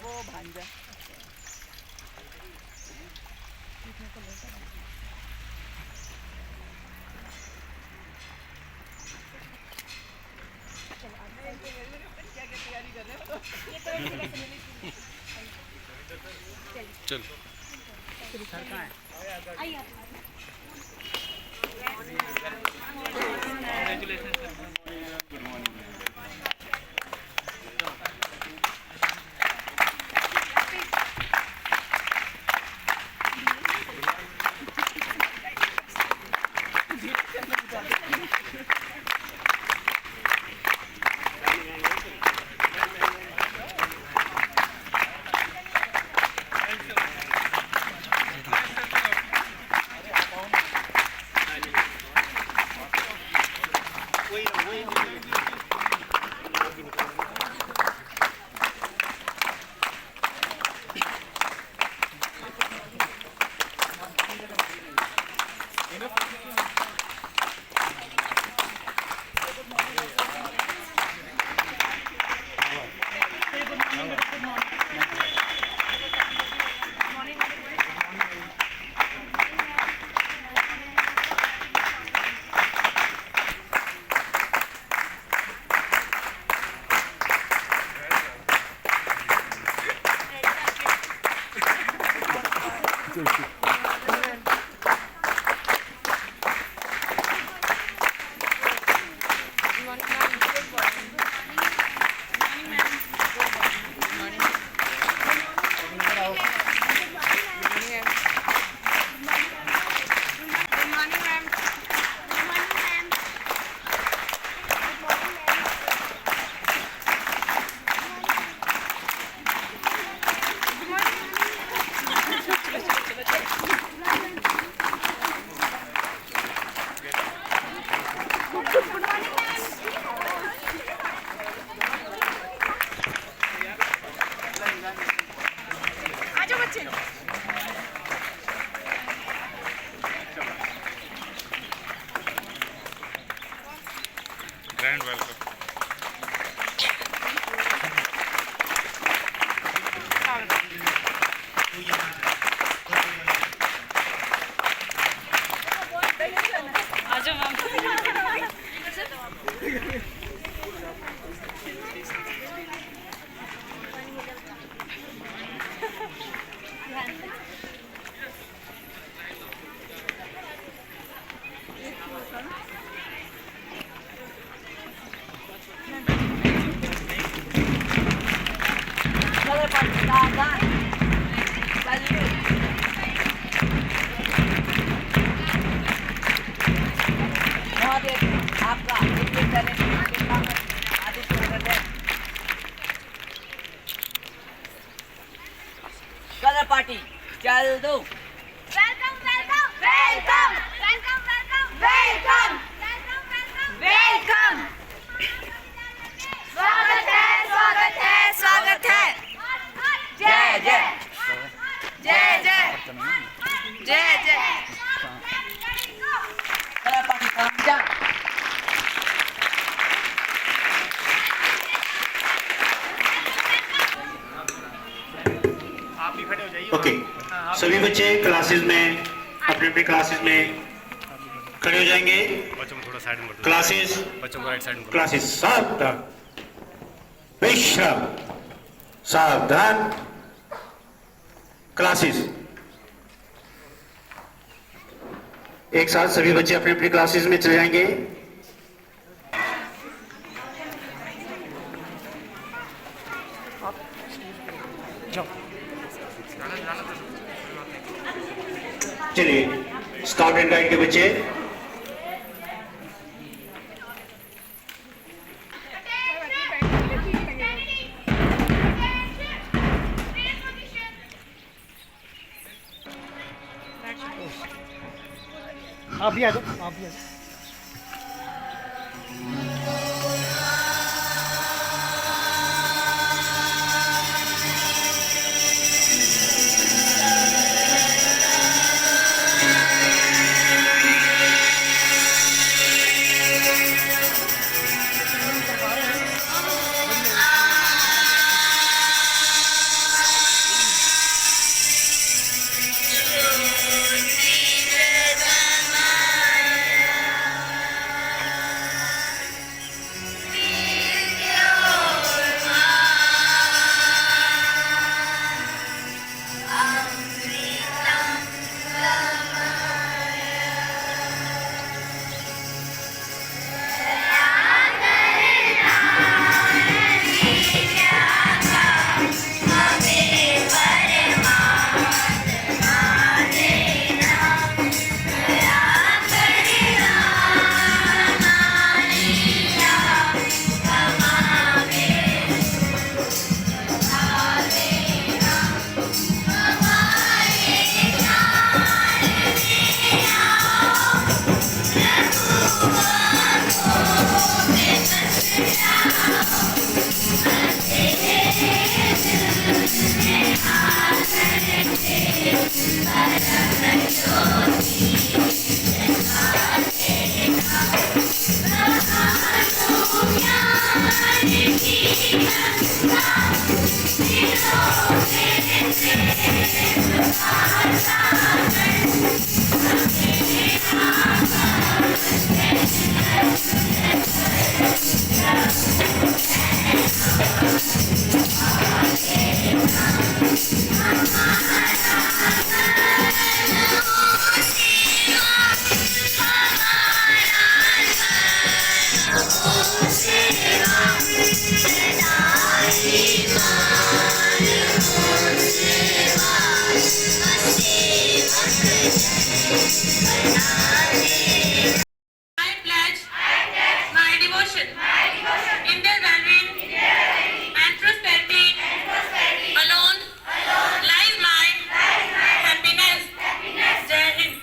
वो भांजा क्या क्या तैयारी कर रहे हो? चल सर कहाँ है? Grand welcome. कलर पार्टी चल दो। Welcome welcome welcome welcome welcome welcome welcome स्वागत है स्वागत है स्वागत है। जय जय जय जय जय जय। कलर पार्टी काम जा। ओके सभी बच्चे क्लासेस में अपने अपने क्लासेस में खड़े हो जाएंगे। बच्चों को थोड़ा साइड में कर दो। क्लासेस बच्चों को राइट साइड में कर दो। क्लासेस सावधान विश्राम सावधान क्लासेस। एक साथ सभी बच्चे अपने अपने क्लासेस में चले जाएंगे। चलिए स्काउट एंड गाइड के बच्चे आप भी आ जाओ, आप भी आ जाओ। I pledge my devotion in their well-being and prosperity alone lies my happiness. जय हिंद।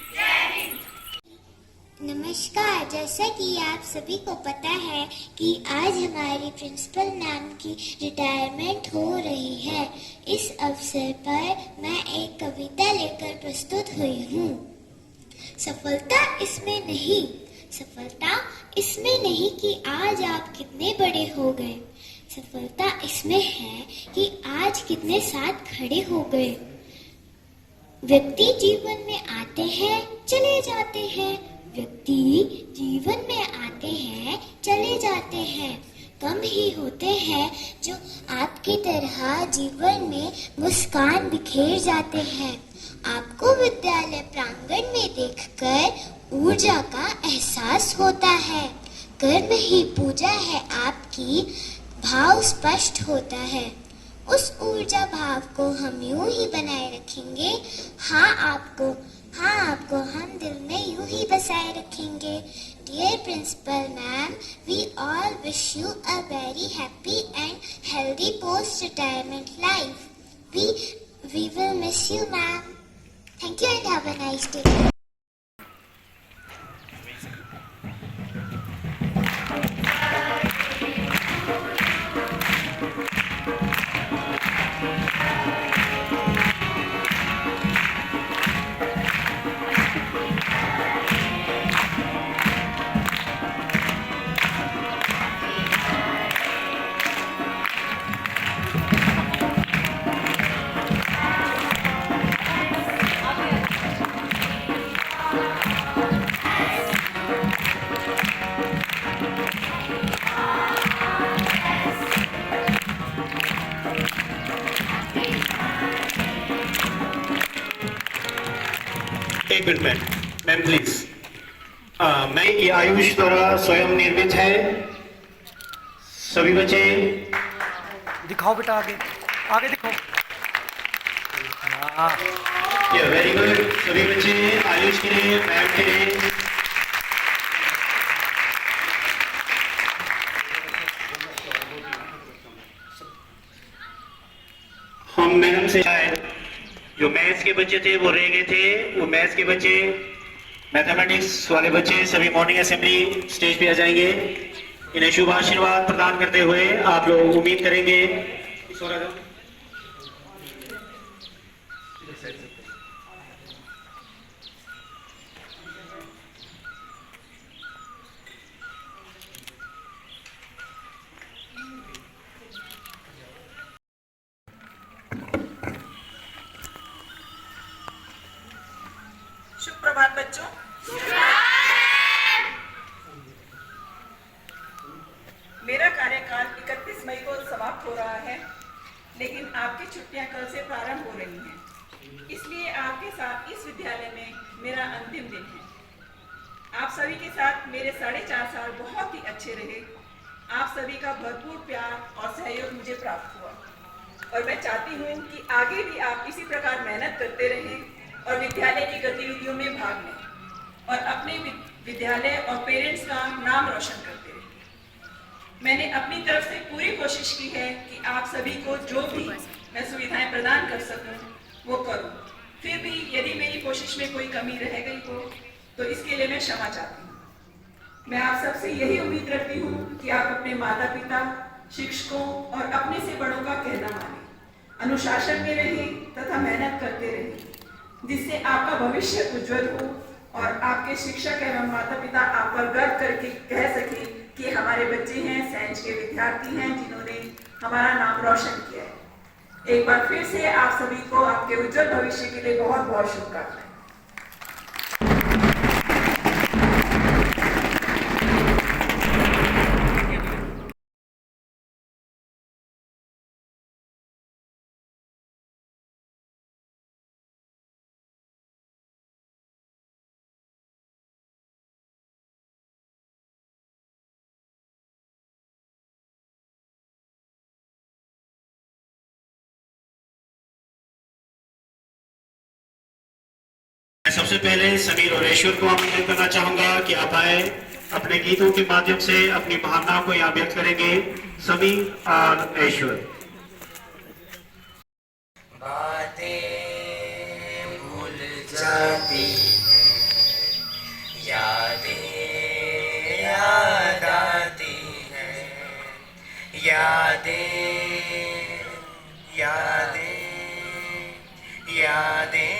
नमस्कार। जैसा कि आप सभी को पता है कि आज हमारी प्रिंसिपल मैम की रिटायरमेंट हो रही है। इस अवसर पर मैं एक कविता लेकर प्रस्तुत हुई हूँ। सफलता इसमें नहीं कि आज आप कितने बड़े हो गए। सफलता इसमें है कि आज कितने साथ खड़े हो गए। व्यक्ति जीवन में आते हैं चले जाते हैं, व्यक्ति जीवन में आते हैं चले जाते हैं। कम ही होते हैं जो आपकी तरह जीवन में मुस्कान बिखेर जाते हैं। आपको विद्यालय प्रांगण में देखकर ऊर्जा का एहसास होता है। कर्म ही पूजा है आपकी, भाव स्पष्ट होता है। उस ऊर्जा भाव को हम यूं ही बनाए रखेंगे। आपको हम दिल में यूं ही बसाए रखेंगे। Dear Principal Ma'am, we all wish you a very happy and healthy post-retirement life. We will miss you, ma'am. Thank you and have a nice day. एक मिनट मैम प्लीज। मैं ये आयुष द्वारा स्वयं निर्मित है। सभी बच्चे दिखाओ बेटा, आगे आगे दिखाओ। Very good. सभी बच्चे आयुष के लिए, मैम के लिए। हम मैडम से जो मैथ्स के बच्चे थे वो रह गए थे। वो मैथ्स के बच्चे, मैथमेटिक्स वाले बच्चे सभी मॉर्निंग असेंबली स्टेज पे आ जाएंगे। इन्हें शुभ आशीर्वाद प्रदान करते हुए आप लोग उम्मीद करेंगे। शुभ प्रभात बच्चों। मेरा कार्यकाल 31 मई को समाप्त हो रहा है, लेकिन आपकी छुट्टियां कल से प्रारंभ हो रही हैं। इसलिए आपके साथ इस विद्यालय में मेरा अंतिम दिन है। आप सभी के साथ मेरे 4.5 साल बहुत ही अच्छे रहे। आप सभी का भरपूर प्यार और सहयोग मुझे प्राप्त हुआ और मैं चाहती हूँ कि आगे भी आप इसी प्रकार मेहनत करते रहें और विद्यालय की गतिविधियों में भाग लें और अपने विद्यालय और पेरेंट्स का नाम रोशन करते रहें। मैंने अपनी तरफ से पूरी कोशिश की है कि आप सभी को जो भी मैं सुविधाएं प्रदान कर सकूं वो करूं। फिर भी यदि मेरी कोशिश में कोई कमी रह गई हो तो इसके लिए मैं क्षमा चाहती हूँ। मैं आप सबसे यही उम्मीद रखती हूँ कि आप अपने माता पिता, शिक्षकों और अपने से बड़ों का कहना मानें, अनुशासन में रहें तथा मेहनत करते रहें, जिससे आपका भविष्य उज्जवल हो और आपके शिक्षक एवं माता पिता आप पर गर्व करके कह सके कि हमारे बच्चे हैं, साइंस के विद्यार्थी हैं जिन्होंने हमारा नाम रोशन किया है। एक बार फिर से आप सभी को आपके उज्जवल भविष्य के लिए बहुत बहुत शुभकामनाएं। सबसे पहले समीर और ऐश्वर्य को आमंत्रित करना चाहूंगा कि आप आए, अपने गीतों के माध्यम से अपनी भावनाओं को यहाँ व्यक्त करेंगे। समीर और ऐश्वर्य। बातें भूल जाती हैं, यादें याद आती हैं, यादें यादें यादें।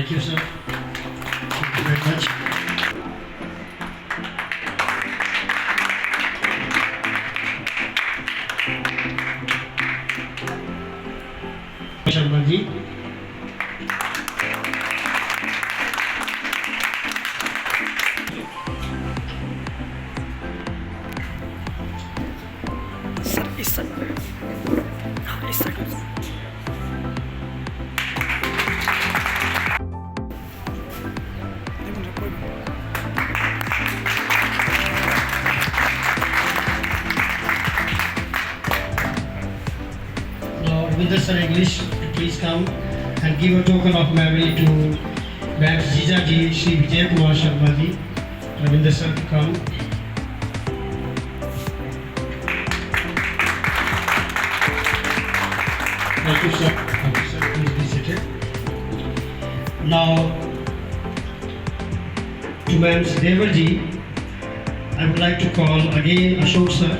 Thank you, sir. Thank you very much. Sharma ji. Sir इस साइड, हाँ इस side. Now, Ravinder sir English, please come and give a token of memory to Ma'am Jiza ji, Shri Vijay Kumar Sharma ji. Ravinder sir, come. Thank you, sir. Thank you, sir. Please be seated. Now, to Ma'am Deval ji, I would like to call again Ashok sir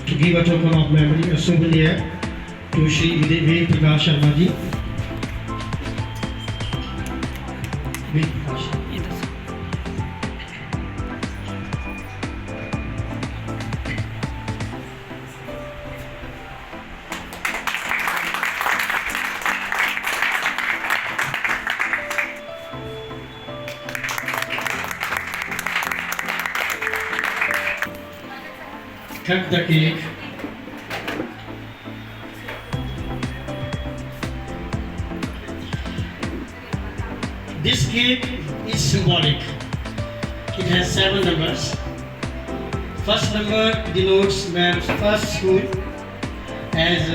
to give a token of memory, a souvenir to Shri Ved Prakash Sharma ji. Ved Prakash. Cut the cake. This cake is symbolic. It has 7 numbers. First number denotes Ma'am's first school as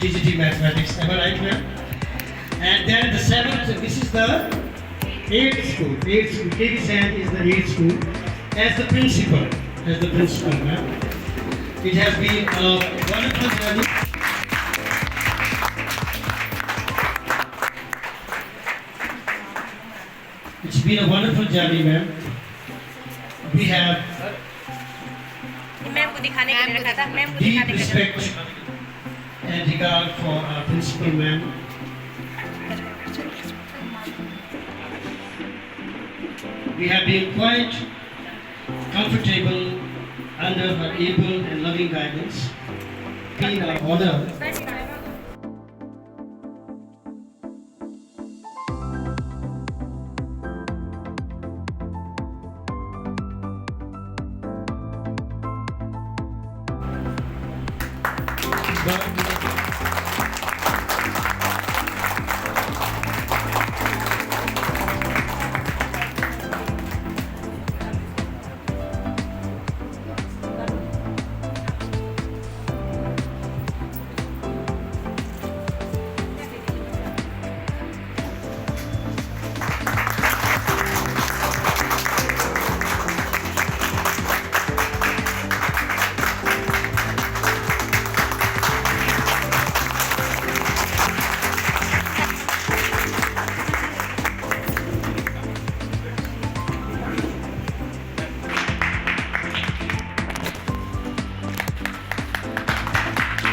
DGT Mathematics. Am I right, ma'am? And then the 7th, this is the 8th school. 8th school. KV Sand is the 8th school as the principal. Ma'am. It has been a wonderful journey. It's been a wonderful journey, ma'am. We have ma'am को दिखाने के लिए रखा था, ma'am को deep दिखाने के लिए। respect and regard for our principal, ma'am. We have been quite comfortable under her able and loving guidance. Being our honor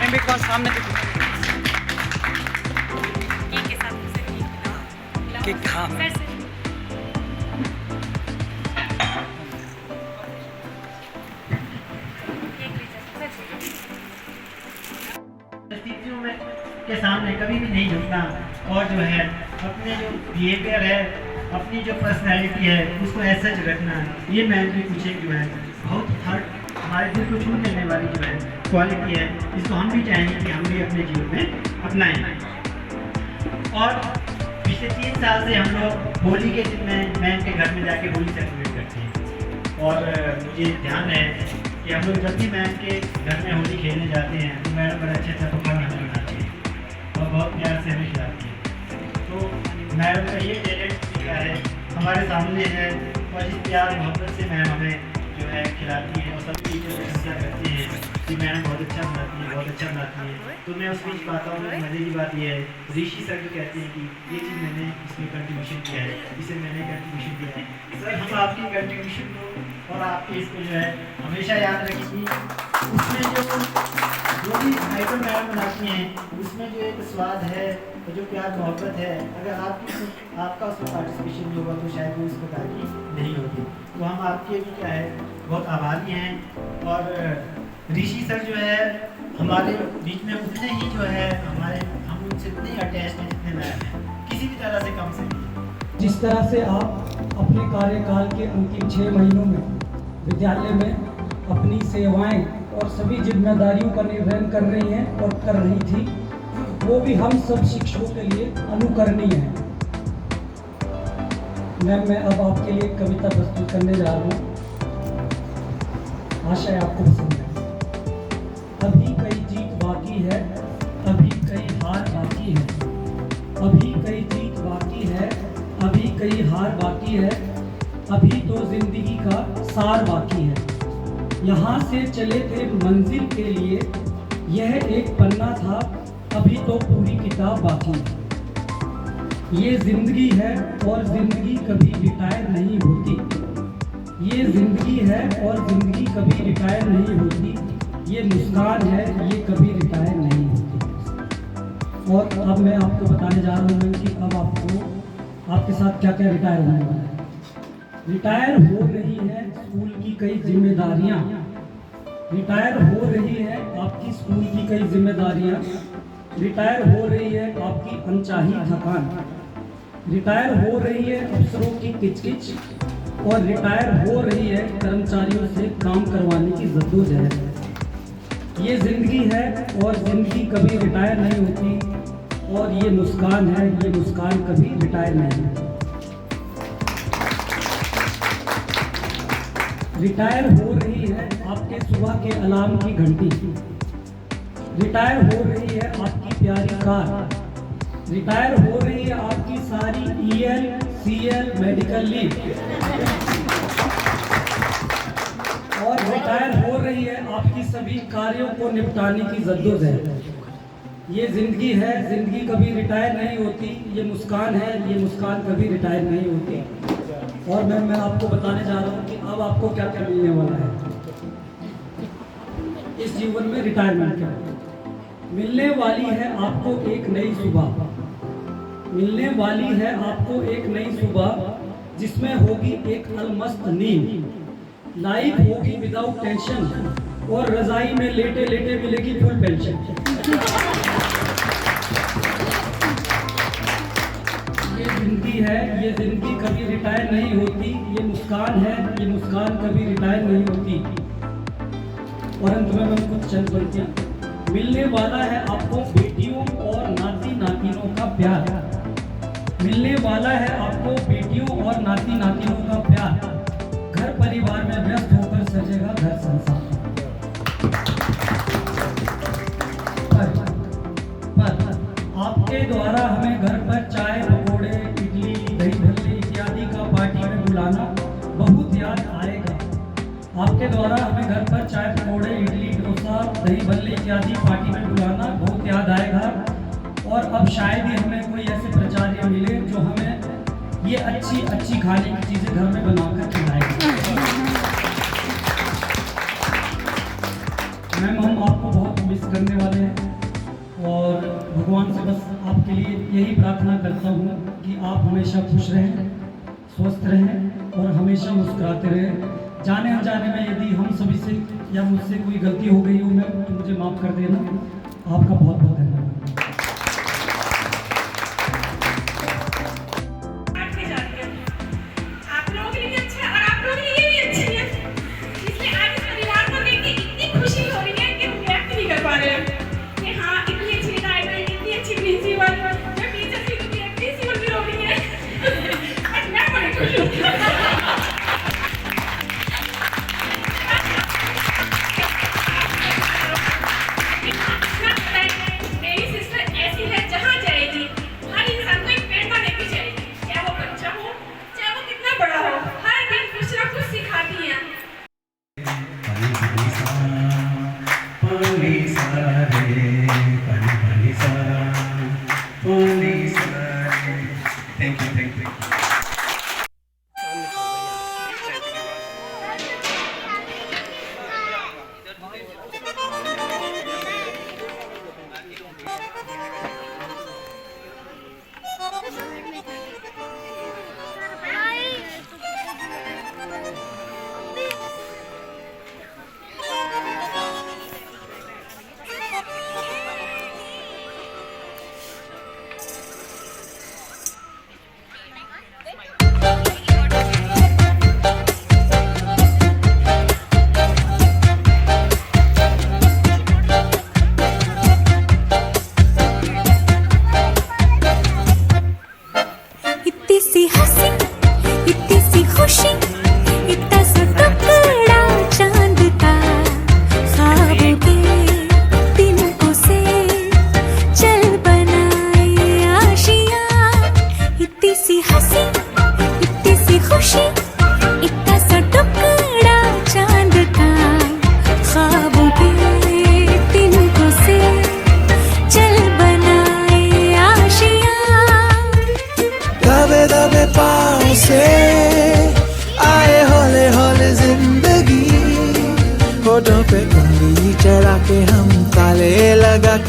ma'am एक बार सामने देखो। केक के साथ उसे केक खिलाओ। केक हाँ मैम। सर से। केक ले जाओ, सर से। परिस्थितियों में के सामने कभी भी नहीं झुकना और जो है अपने जो बिहेवियर है, अपनी जो पर्सनैलिटी है उसको ऐसा रखना। ये मैम भी कुछ एक जो है बहुत हर्ट हमारे दिल को छू लेने वाली जो है क्वालिटी है, इसको हम भी चाहेंगे कि हम भी अपने जीवन में अपनाएं। और पिछले 3 साल से हम लोग होली के दिन में मैम के घर में जाके होली सेलिब्रेट करते हैं। और मुझे ध्यान है कि हम लोग जब भी मैम के घर में होली खेलने जाते हैं तो मैम बड़ा अच्छा पकवान हमें बनाती है और बहुत प्यार से हमें खिलाती है। तो मैम का ये टैलेंट क्या है हमारे सामने है और इस प्यार मोहब्बत से मैम हमें जो है खिलाती है और सब टीचर प्रशंसा करते हैं कि मैम बहुत अच्छा बनाती है, बहुत अच्छा बनाती है। तो मैं उस बीच पाता हूँ, मज़े की बात ये है ऋषि सर भी कहते हैं कि ये चीज़ मैंने इसमें कंट्रीब्यूशन किया है, इसे मैंने कंट्रीब्यूशन किया है। सर हम आपकी कंट्रीब्यूशन को और आपके इसको जो है हमेशा याद रखेंगे। उसमें जो जो भी आइटम मैडम बनाती हैं उसमें जो एक स्वाद है और जो प्यार मोहब्बत है, अगर आपका उसमें पार्टिसिपेशन नहीं होगा तो शायद वो इस प्रकार की नहीं होती। तो हम आपके भी क्या है बहुत आभारी हैं। और ऋषि सर जो है हमारे बीच में उतने ही जो है हम उनसे उतने ही अटैच हैं जितने मैम हैं, किसी भी तरह से कम से नहीं। जिस तरह से आप अपने कार्यकाल के अंतिम 6 महीनों में विद्यालय में अपनी सेवाएं और सभी जिम्मेदारियों का निर्वहन कर रही हैं और कर रही थी, वो भी हम सब शिक्षकों के लिए अनुकरणीय है। मैं अब आपके लिए कविता प्रस्तुत करने जा रहा हूँ, आशा है आपको पसंद है। अभी कई जीत बाकी है, अभी कई हार बाकी है, अभी कई जीत बाकी है, अभी कई हार बाकी है, अभी तो जिंदगी का सार बाकी है। यहाँ से चले थे मंजिल के लिए, यह एक पन्ना था, अभी तो पूरी किताब बाकी है। ये जिंदगी है और जिंदगी कभी रिटायर नहीं होती, ये जिंदगी है और जिंदगी कभी रिटायर नहीं होती, ये मुस्कान है ये कभी रिटायर नहीं होती। और अब मैं आपको बताने जा रहा हूँ कि अब आपके साथ क्या क्या रिटायर होने वाला है। रिटायर हो रही है स्कूल की कई जिम्मेदारियां, रिटायर हो रही है आपकी स्कूल की कई जिम्मेदारियां, रिटायर हो रही है आपकी अनचाही थकान, रिटायर हो रही है अफसरों की किचकिच, और रिटायर हो रही है कर्मचारियों से काम करवाने की जद्दोजहद। ये जिंदगी है और जिंदगी कभी रिटायर नहीं होती, और ये मुस्कान है ये मुस्कान कभी रिटायर नहीं होती। रिटायर हो रही है आपके सुबह के अलार्म की घंटी, रिटायर हो रही है आपकी प्यारी कार, रिटायर हो रही है आपकी सारी EL, CL मेडिकल लीव, और रिटायर हो रही है आपकी सभी कार्यों को निपटाने की जद्दोजहद। ये जिंदगी है, जिंदगी कभी रिटायर नहीं होती, ये मुस्कान है ये मुस्कान कभी रिटायर नहीं होती। और मैं आपको बताने जा रहा हूँ कि अब आपको क्या क्या मिलने वाला है इस जीवन में रिटायरमेंट के बाद। मिलने वाली है आपको एक नई सुबह, मिलने वाली है आपको एक नई सुबह, जिसमें होगी एक अलमस्त नींद, लाइफ होगी विदाउट टेंशन, और रजाई में लेटे लेटे मिलेगी फुल पेंशन। ये जिंदगी है ये जिंदगी कभी रिटायर नहीं होती, ये मुस्कान है ये मुस्कान कभी रिटायर नहीं होती। और अंत में मैं कुछ चंद पंक्तियां। मिलने वाला है आपको बेटियों और नाती नातिनों का प्यार, मिलने वाला है आपको बेटियों और नाती नातिनों का प्यार, घर परिवार में व्यस्त होकर सजेगा घर संसार। पर आपके द्वारा हमें घर पर चाय पकौड़े इडली दही भल्ले इत्यादि का पार्टी में बुलाना बहुत याद आएगा। आपके द्वारा हमें घर पर चाय पकौड़े इडली डोसा दही भल्ले इत्यादि पार्टी में बुलाना बहुत याद आएगा। और अब शायद ही हमें कोई ऐसे प्राचार्य मिले जो हमें ये अच्छी अच्छी खाने की चीज़ें घर में बनाकर खिलाएंगे। मैम हम आपको बहुत मिस करने वाले हैं, और भगवान से बस आपके लिए यही प्रार्थना करता हूँ कि आप हमेशा खुश रहें, स्वस्थ रहें और हमेशा मुस्कुराते रहें। जाने अनजाने में यदि हम सभी से या मुझसे कोई गलती हो गई हो मैम तो मुझे माफ़ कर देना। आपका बहुत बहुत धन्यवाद। आप लोगों के लिए अच्छा है और आप लोगों के लिए भी अच्छी है, इसलिए आज इस परिवार को देख के इतनी खुशी हो रही है कि हम व्यक्त नहीं कर पा रहे हैं कि हाँ इतनी अच्छी रिटायरमेंट, इतनी अच्छी प्रिंसिपल, जो टीचर भी होती है प्रिंसिपल भी हो रही है। बट मैं बड़ी खुश हूँ। मेरी सिस्टर ऐसी है जहाँ जाएगी हर इंसान को एक प्रेरणा देती जाएगी, चाहे वो बच्चा हो चाहे वो कितना बड़ा हो, हर दिन कुछ ना कुछ सिखाती है। Thank you thank you.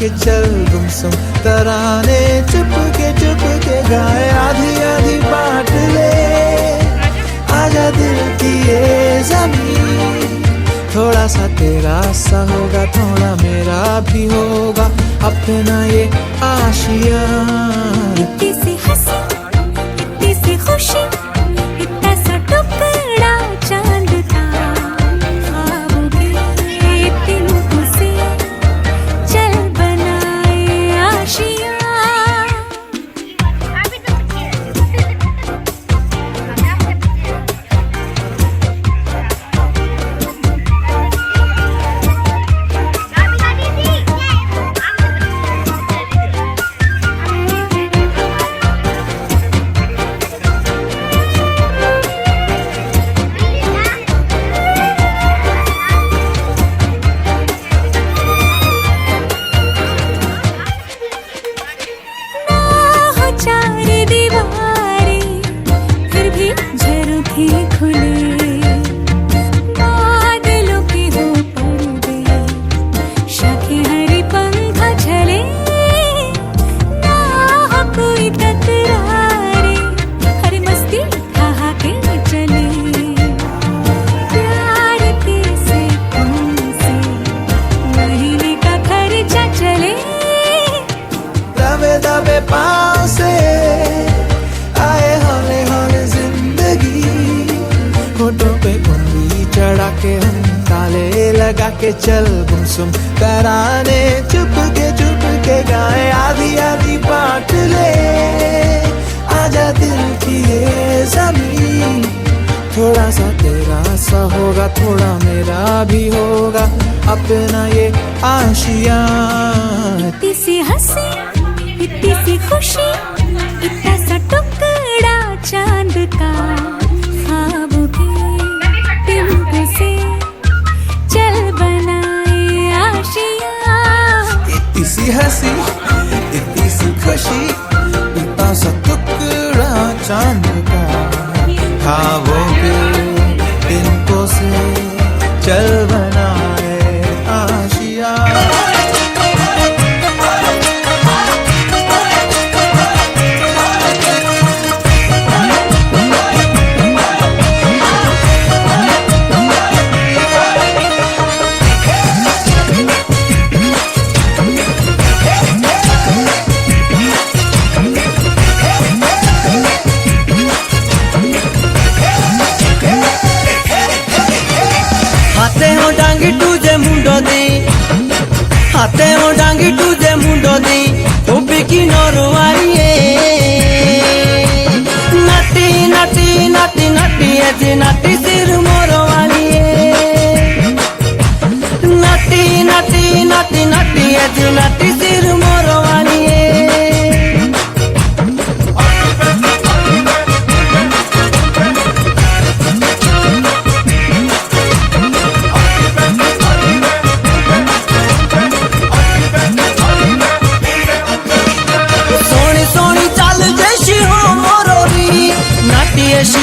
के चल गुमसुम तराने चुप के गाए आधी आधी बांट ले आजा दिल की ये ज़मीन थोड़ा सा तेरा सा होगा थोड़ा मेरा भी होगा अपना ये आशियाँ इतनी सी हंसी इतनी सी खुशी इतना सा टुकड़ा चांद का ख्वाबों के तिनकों से चल बनाए आशियाँ के चल गुमसुम तराने चुप के गाए आधी आधी बांट ले आजा दिल की ये ज़मीन थोड़ा सा तेरा सा होगा थोड़ा मेरा भी होगा अपना ये आशियाँ इतनी सी हंसी इतनी सी खुशी इतना सा टुकड़ा चांद का ख्वाबों के तिनकों से चल बनाए आशियाँ इतनी सी हंसी इतनी सी खुशी इतना सा टुकड़ा चांद का ख्वाबों के तिनकों से चल बनाए आशियाँ हाथे हो डांगी तुझे मुंडो दी टोपी की नौरवारी नाटी नाटी नाटी नाटी ऐसी नाटी सिर मोरवाली नाटी नाटी नाटी नाटी ऐसी नाटी सिर मोरवाली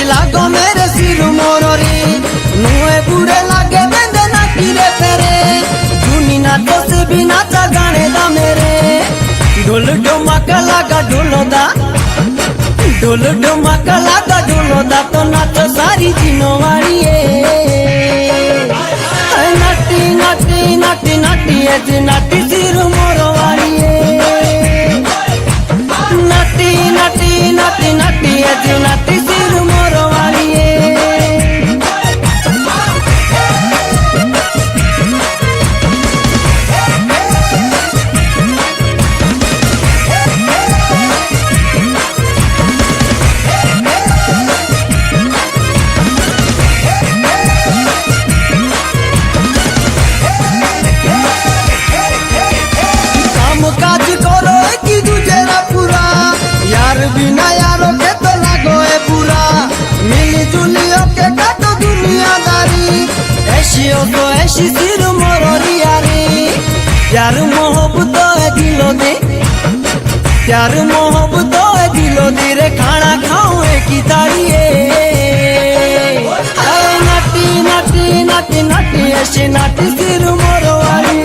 लागो मेरे सिर मोरोरी नुए बुढ़े लागे बेंदे नाटी रे फेरे जूनी नाचो से भी नाचा गाने दा मेरे ढोल ढोमाका लागा ढोलो दा तो नाचो सारी जीनो वाली नाटी नाटी नाटी नाटी ऐसी नाटी सिर मोरो वाली नाटी नाटी नाटी नाटी ऐसी नाटी सिर मोरो वाली काम काज करो कि दूजे ना पूरा यार बिना यारों के तो लागो है पूरा मिली जुलियों के काटो दुनियादारी ऐसी हो तो ऐसी सिर मोरोरी यारी यार मोहब्बत है दिलो दे यार मोहब्बत है दिलो दे रे खाना खाऊं की तारी नाटी नाटी नाटी नाटी ऐसी नाटी सिर मोरो वाली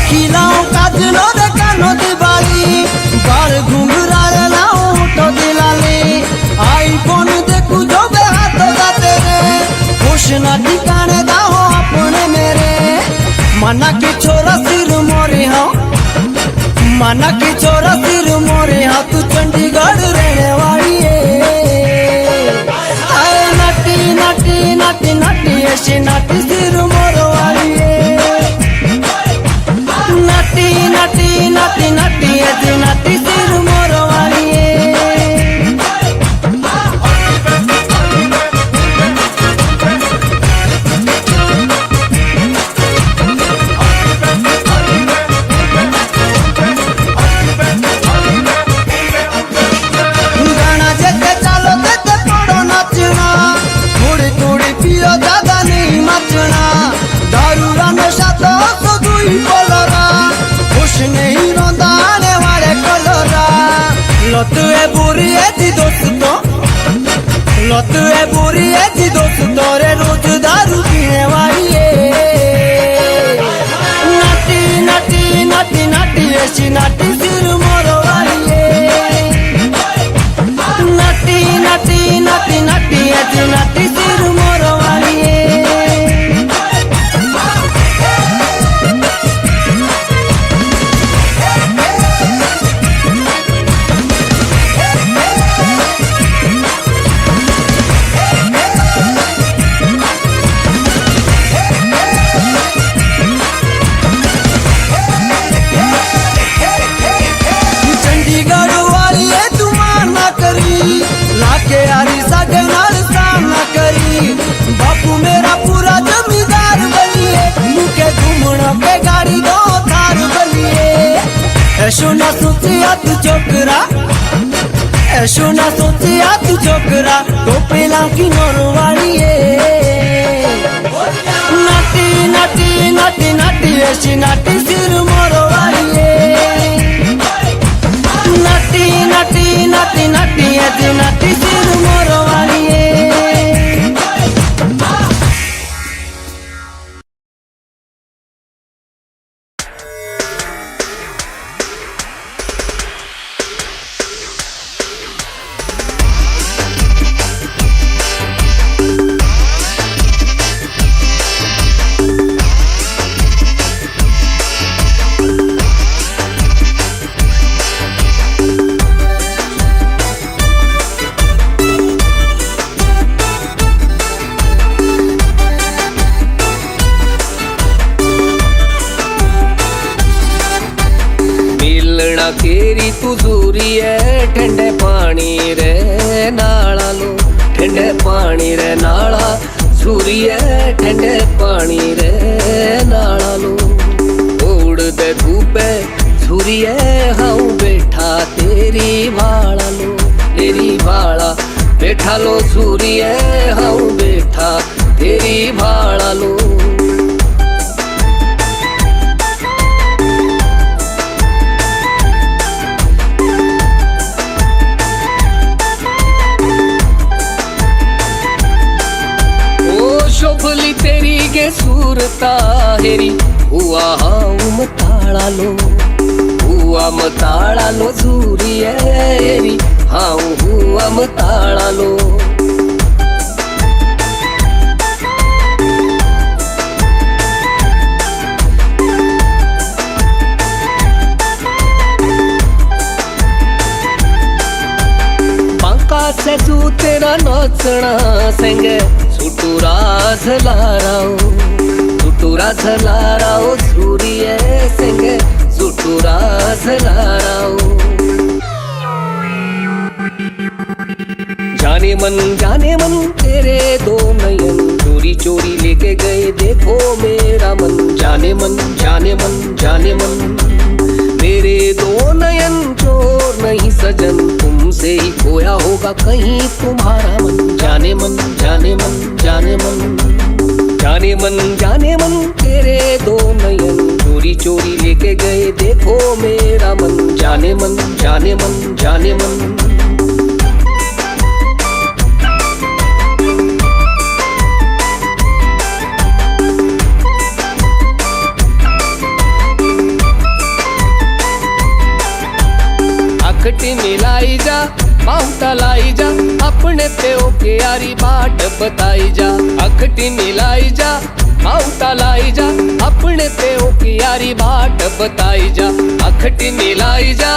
अखिलाओं काजलो रे कानो दिवाली बाल घुंघराले लाओ तो दिलाली आईफोन देखू जो बे हाथों दा तेरे खुश ना ठिकाने दा हो अपने मेरे मना की छोरा सिर मोरे हाँ माना की छोरा सिर मोरे हाँ तू चंडीगढ़ रहने वाली है आए नाटी नाटी नाटी नाटी ऐसी नाटी सिर मोर वाली है नाटी नाटी नाटी नाटी ऐसी नाटी सिर मोर वाली है लत है बुरी है जी दोस्तों लत है बुरी है जी दोस्तों रे रोज दारू पीने वाली है नाटी नाटी नाटी नाटी ऐसी नाटी सिर मोर वाली है नाटी नाटी नाटी नाटी ऐसी नाटी सिर मोर वाली है लाके यारी साढ़े नाल सामना करी बापू मेरा पूरा जमींदार बनिए मुके घूमना पे गाड़ी दो थार बनिए ऐसो ना सोचिया तू छोकरा ऐसो ना सोचिया तू छोकरा तो पेला की नोर वाली है नाटी नाटी नाटी नाटी ऐसी नाटी सिर मोर वाली है नाटी नाटी नाटी नाटी ऐसी नाटी सिर मोर वाली है तेरी तू दूरी है ठंडे पानी रे नाला लो ठंडे पानी रे नाला सूरी है ठंडे पानी रे नाला लो उड़ दे धूपे सूरी है हाउ बैठा तेरी भाड़ा लो तेरी भाड़ा बैठा लो सूरी है हाउ बैठा तेरी भाड़ा लो शोभली तेरी के सूरता हेरी हुआ हाउ मताड़ा लो हुआ मताड़ा लो सूरी हेरी हाउ हुआ मताड़ा लो बांका से तू तेरा नाचना संगे सुटुरा झलाराओ सूर्य संगे सुटुरा झलाराओ जाने मन तेरे दो नयन चोरी चोरी लेके गए देखो मेरा मन जाने मन मेरे दो नयन चोर नहीं सजन तुमसे ही खोया होगा कहीं तुम्हारा मन जाने मन तेरे दो नयन चोरी चोरी लेके गए देखो मेरा मन जाने मन अखटी मिलाई जा पाँव लाई जा अपने प्यो के यारी बाट बताई जा अखटी मिलाई जा पाँव लाई जा अपने प्यो की यारी बाट बताई जा अखटी मिलाई जा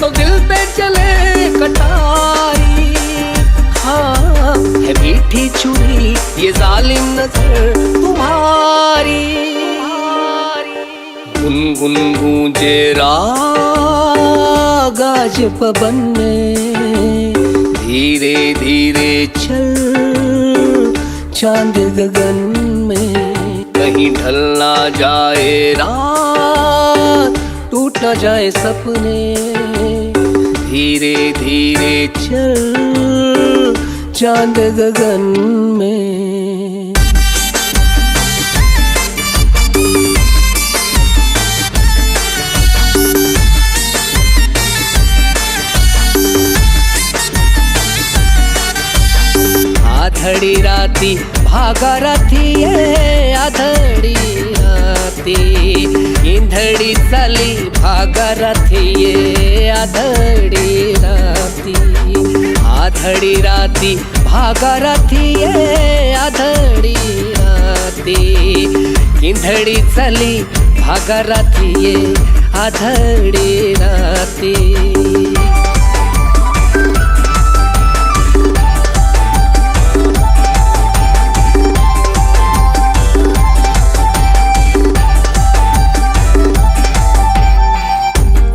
तो दिल पे चले कटारी हाँ है मीठी छुरी ये जालिम नजर तुम्हारी गुनगुन गूंजे राग आज पवन में धीरे धीरे चल चांद गगन में कहीं ढल ना जाए रात टूट न जाए सपने धीरे धीरे चल चांद गगन में आधड़ी राती भागा राती है आधड़ी राती इंधड़ी चली भागा राती ये आधड़ी राती आधड़ी राती भागा राती ये आधड़ी राती इंधड़ी चली भागा राती ये आधड़ी राती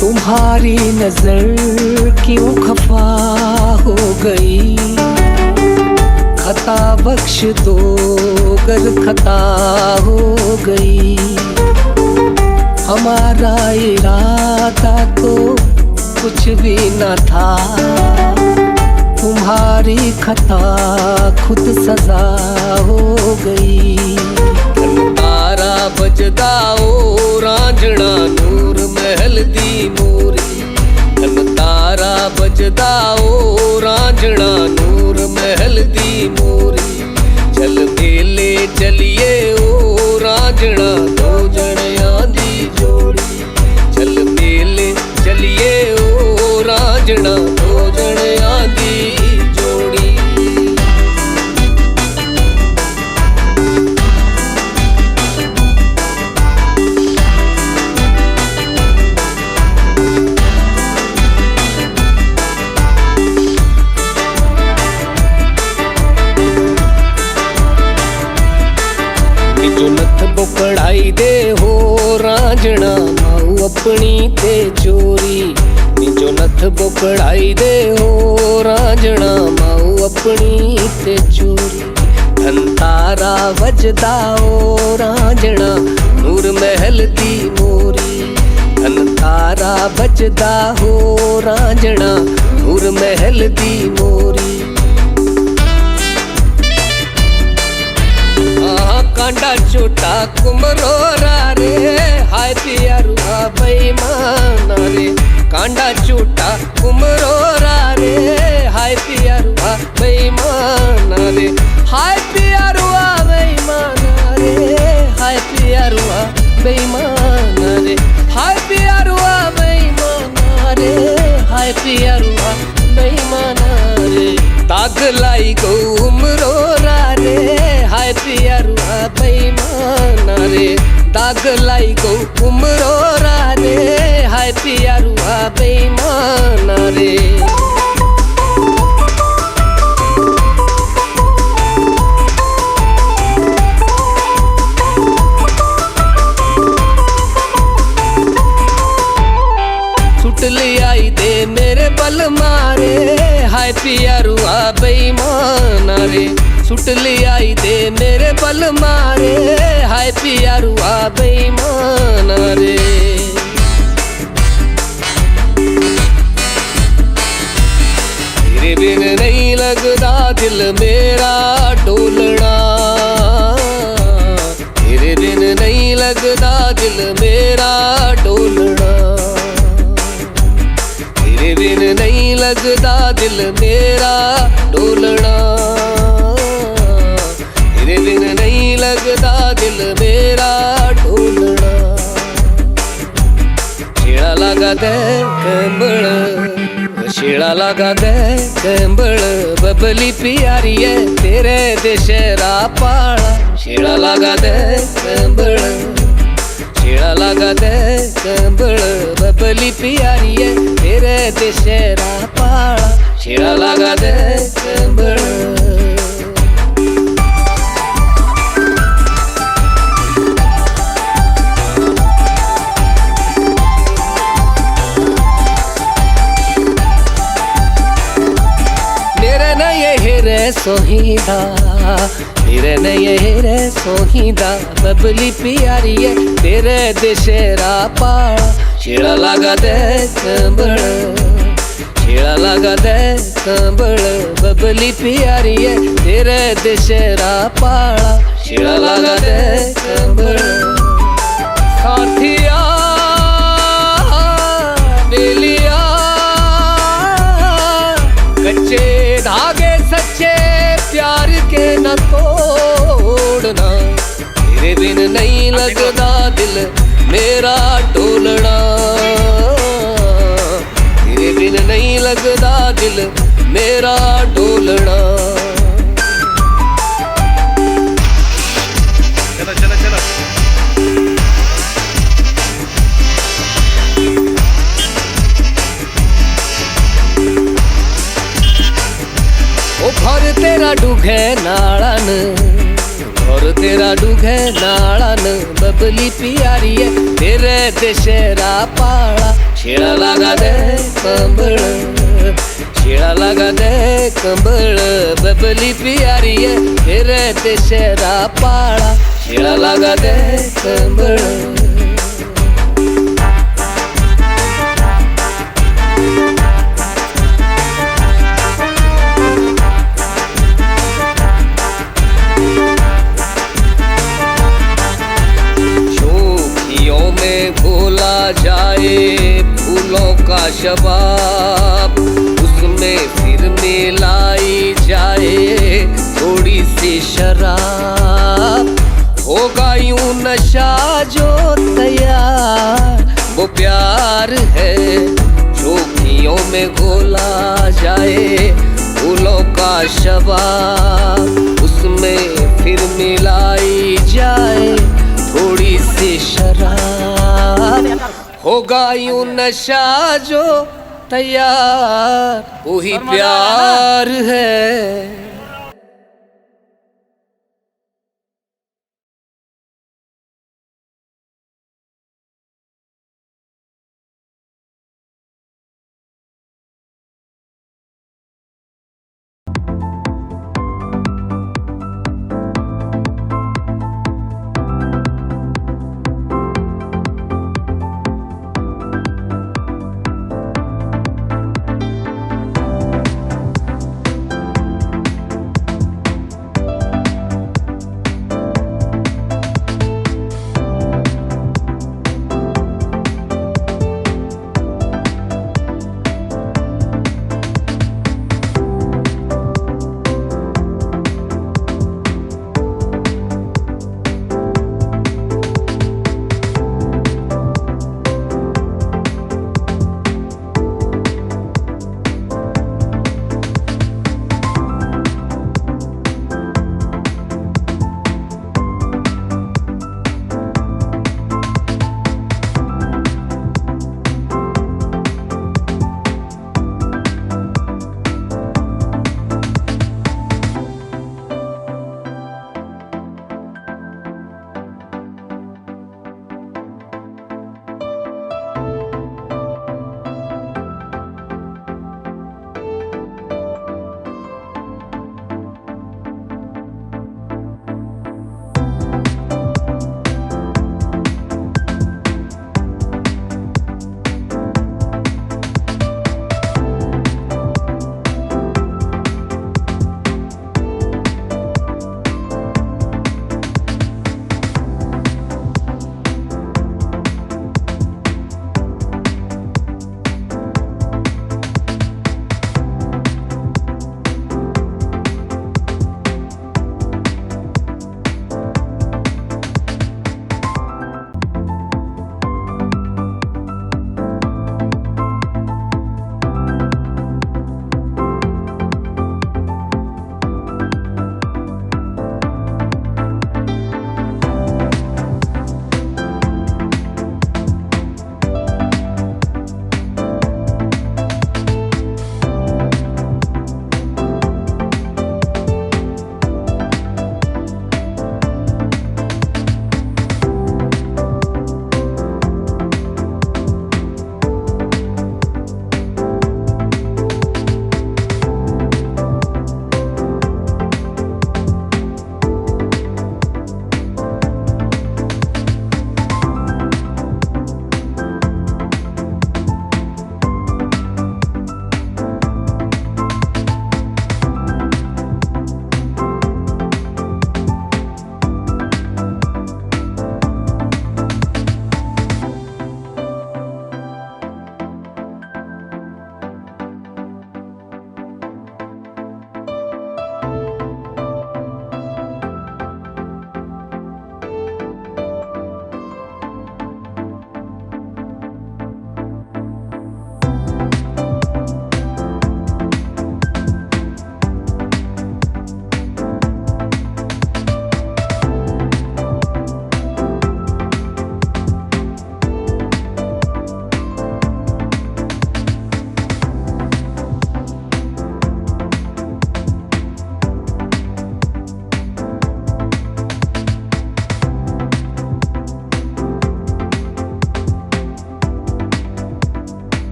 तुम्हारी नजर क्यों खफा हो गई खता बख्श दो गर खता हो गई हमारा इरादा तो कुछ भी न था तुम्हारी खता खुद सजा हो गई तारा बजदा ओ रांझणा नूर महल दी मोरी तारा बजदा ओ रांझणा नूर महल दी मोरी चल मेले चलिए ओ रांझणा दो जणियां दी जोड़ी चल मेले चलिए ओ रांझणा दो जणियां दी जोड़ी जो नथ बुकड़ाई दे हो रांझणा माऊ अपनी ते चोरी जो नथ बुकड़ाई दे हो रांझणा माऊ अपनी ते चोरी धन तारा वजदा ओ रांझणा नूर महल दी मोरी धन तारा वजदा हो रांझणा नूर महल दी मोरी कांडा छोटा कुमरोरा रे हाय पिया रुआ बेईमाना रे कांडा छोटा कुमरोरा रे हाय पिया रुआ बेईमाना रे हाय पिया रुआ बेईमाना रे हाय पिया रुआ बेईमाना रे हाय पिया रुआ बेईमाना रे हाय पिया रुआ बेईमाना रे दाग लाई गो उमरोरा रे हाय पिया रुआ बेईमाना रे दाग लाई गो उमरोरा रे हाय पिया रुआ बेईमाना रे छुट ले आई दे मेरे बल मारे हाय पिया रुआ बेईमाना रे छुट ले आई दे मेरे बल मारे हाय पिया रुआ बेईमाना रे तेरे बिन नहीं लगदा दिल मेरा डोलना तेरे बिन नहीं लगदा दिल मेरा डोलना तेरे बिन नहीं लगदा दिल मेरा डोलना, तेरे बिन नहीं लगदा दिल मेरा डोलना। छेड़ा लगा दे कंबल, छेड़ा लगा दे कंबल, बबली प्यारी है तेरे देशरा पाला। छेड़ा लगा दे कंबल, छेड़ा लगा दे कंबल, बबली प्यारी है तेरे देशरा पाला। छेड़ा लगा दे कंबल। सोहीदा तेरे नये रे सोहीदा, बबली प्यारी है तेरे देशरा पाला। छेड़ा लगा दे कंबल, छेड़ा लगा दे कंबल, बबली प्यारी है तेरे देशरा पाला। छेड़ा लगा दे कंबल। साथिया बेलिया कच्चे धागे सच्चे प्यार के न तोड़ना, तेरे बिन नहीं लगदा दिल मेरा डोलना, तेरे बिन नहीं लगदा दिल मेरा डोलना। चलो चलो चलो। ओ घर तेरा डूघे नालन, घर तेरा डूघे नालन, बबली प्यारी है तेरे देशरा पाला। छेड़ा लगा दे कंबल, छेड़ा लगा दे कंबल, बबली प्यारी है तेरे देशरा पाला। छेड़ा लगा दे कंबल। घोला जाए फूलों का शबाब, उसमें फिर मिलाई जाए थोड़ी सी शराब। होगा यूं नशा जो तैयार वो प्यार है, झोंकियों में घोला जाए फूलों का शबाब, उसमें फिर मिलाई जाए थोड़ी सी शराब। होगा यूं नशा जो तैयार वही प्यार है।